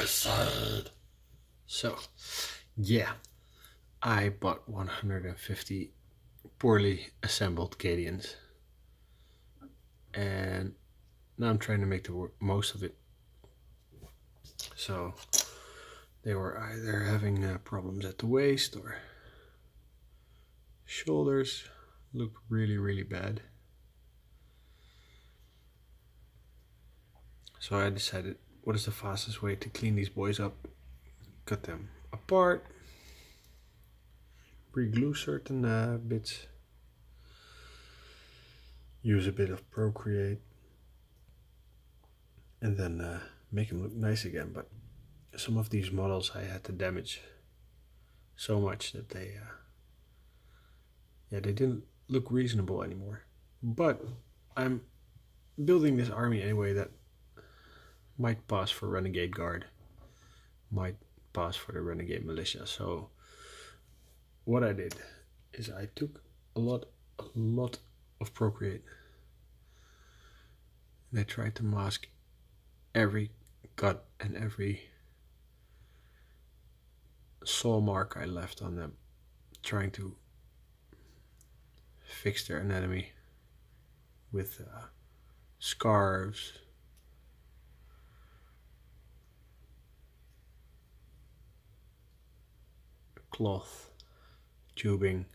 Wizard. So, yeah, I bought 150 poorly assembled Cadians, and now I'm trying to make the most of it. So they were either having problems at the waist or shoulders, looked really bad. So I decided, what is the fastest way to clean these boys up? Cut them apart, re-glue certain bits, use a bit of Procreate, and then make them look nice again. But some of these models I had to damage so much that they didn't look reasonable anymore. But I'm building this army anyway that might pass for Renegade Guard, might pass for the Renegade Militia. So what I did is I took a lot of Procreate and I tried to mask every cut and every saw mark I left on them, trying to fix their anatomy with scarves, cloth, tubing,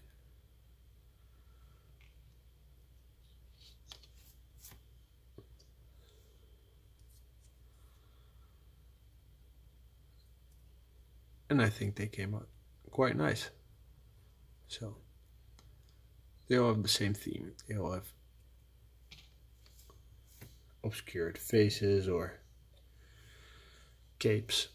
and I think they came out quite nice. So they all have the same theme. They all have obscured faces or capes.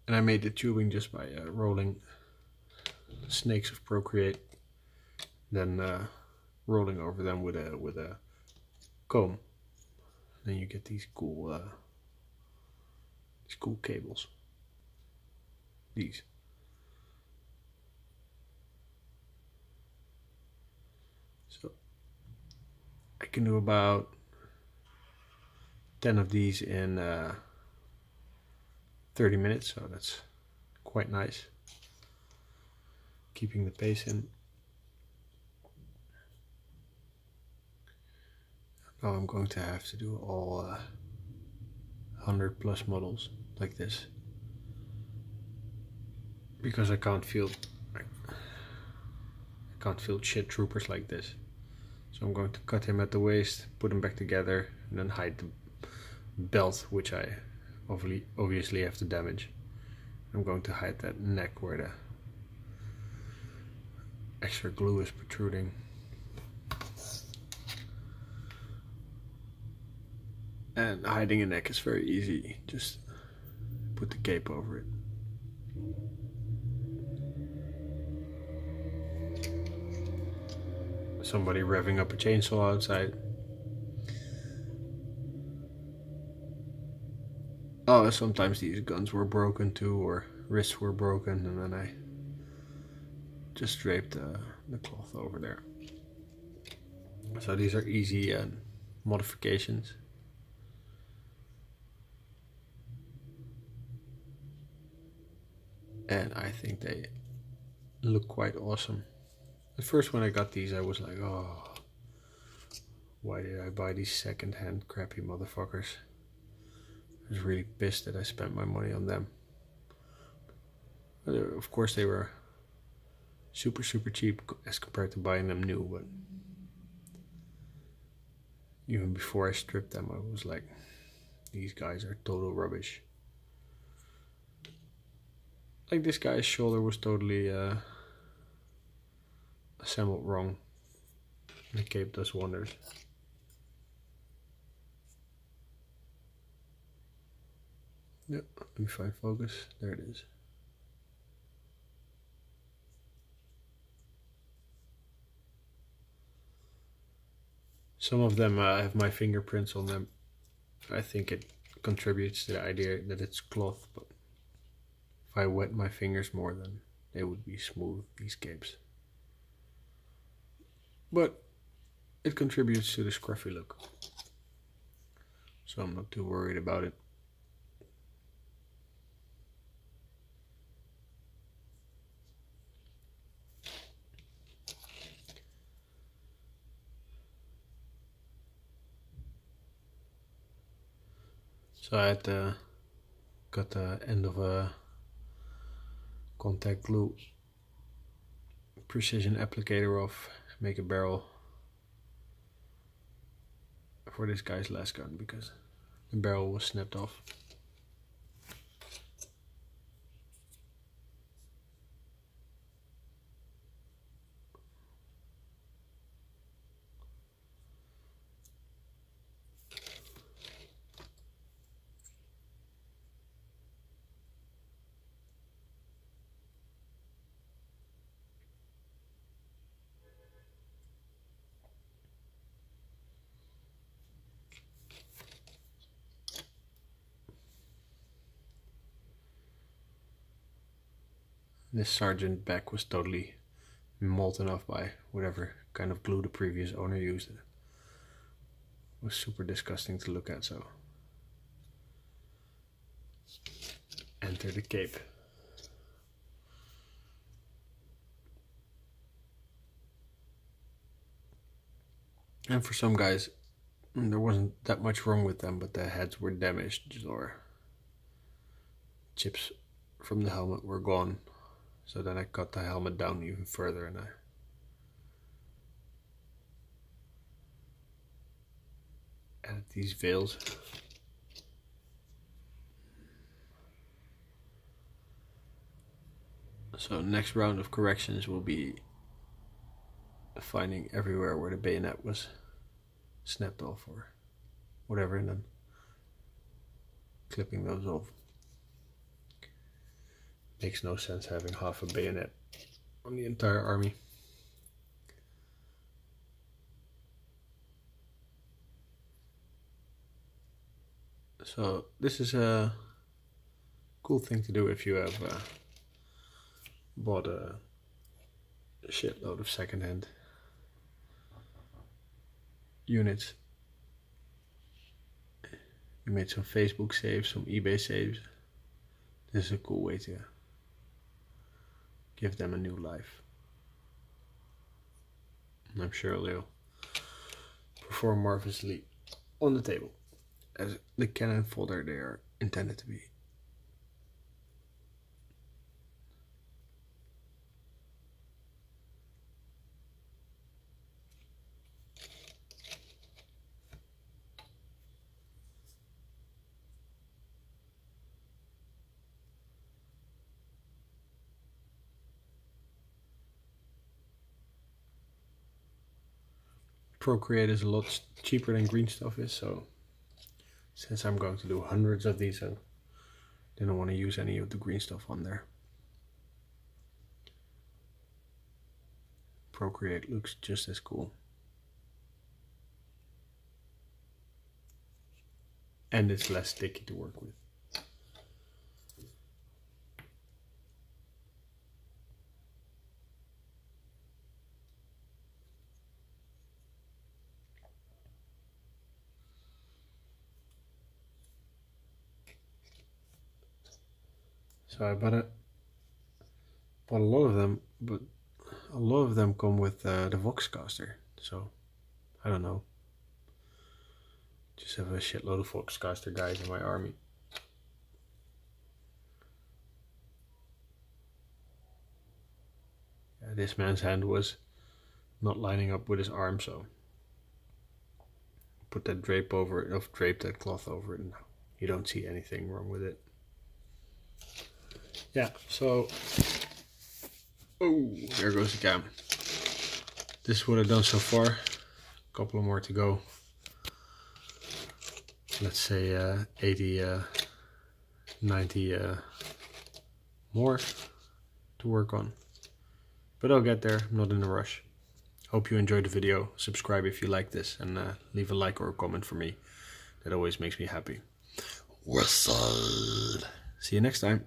And I made the tubing just by rolling snakes of Procreate, then rolling over them with a comb. Then you get these cool cables. These. So I can do about 10 of these in 30 minutes, so that's quite nice. Keeping the pace in. Now I'm going to have to do all 100 plus models like this, because I can't field shit troopers like this. So I'm going to cut him at the waist, put him back together, and then hide the belt, which I obviously have to damage. I'm going to hide that neck where the extra glue is protruding. And hiding a neck is very easy, just put the cape over it. Somebody revving up a chainsaw outside. Oh, sometimes these guns were broken too, or wrists were broken, and then I just draped the cloth over there. So these are easy modifications. And I think they look quite awesome. At first when I got these I was like, oh, why did I buy these second-hand crappy motherfuckers? I was really pissed that I spent my money on them. But of course they were super cheap as compared to buying them new, but even before I stripped them I was like, these guys are total rubbish. Like this guy's shoulder was totally assembled wrong. The cape does wonders. Yep, let me find focus. There it is. Some of them have my fingerprints on them. I think it contributes to the idea that it's cloth, but if I wet my fingers more, then they would be smooth, these capes. But it contributes to the scruffy look. So I'm not too worried about it. So I had got the end of a contact glue precision applicator off, make a barrel for this guy's last gun because the barrel was snapped off. This sergeant back was totally molten off by whatever kind of glue the previous owner used. It was super disgusting to look at, so enter the cape. And for some guys, there wasn't that much wrong with them, but the heads were damaged or chips from the helmet were gone. So then I cut the helmet down even further and I added these veils. So next round of corrections will be finding everywhere where the bayonet was snapped off or whatever and then clipping those off. Makes no sense having half a bayonet on the entire army. So this is a cool thing to do if you have bought a shitload of secondhand units. You made some Facebook saves, some eBay saves. This is a cool way to give them a new life. And I'm sure they'll perform marvelously on the table as the cannon folder they are intended to be. Procreate is a lot cheaper than green stuff is, so since I'm going to do hundreds of these, I didn't want to use any of the green stuff on there. Procreate looks just as cool. And it's less sticky to work with. So I bought a lot of them, but a lot of them come with the Voxcaster. So I don't know. Just have a shitload of Voxcaster guys in my army. Yeah, this man's hand was not lining up with his arm, so put that drape over it, or drape that cloth over it, and you don't see anything wrong with it. Yeah, so, oh, there goes the cam. This is what I've done so far. A couple more to go. Let's say 80, 90 more to work on. But I'll get there, I'm not in a rush. Hope you enjoyed the video. Subscribe if you like this and leave a like or a comment for me. That always makes me happy. West Side. See you next time.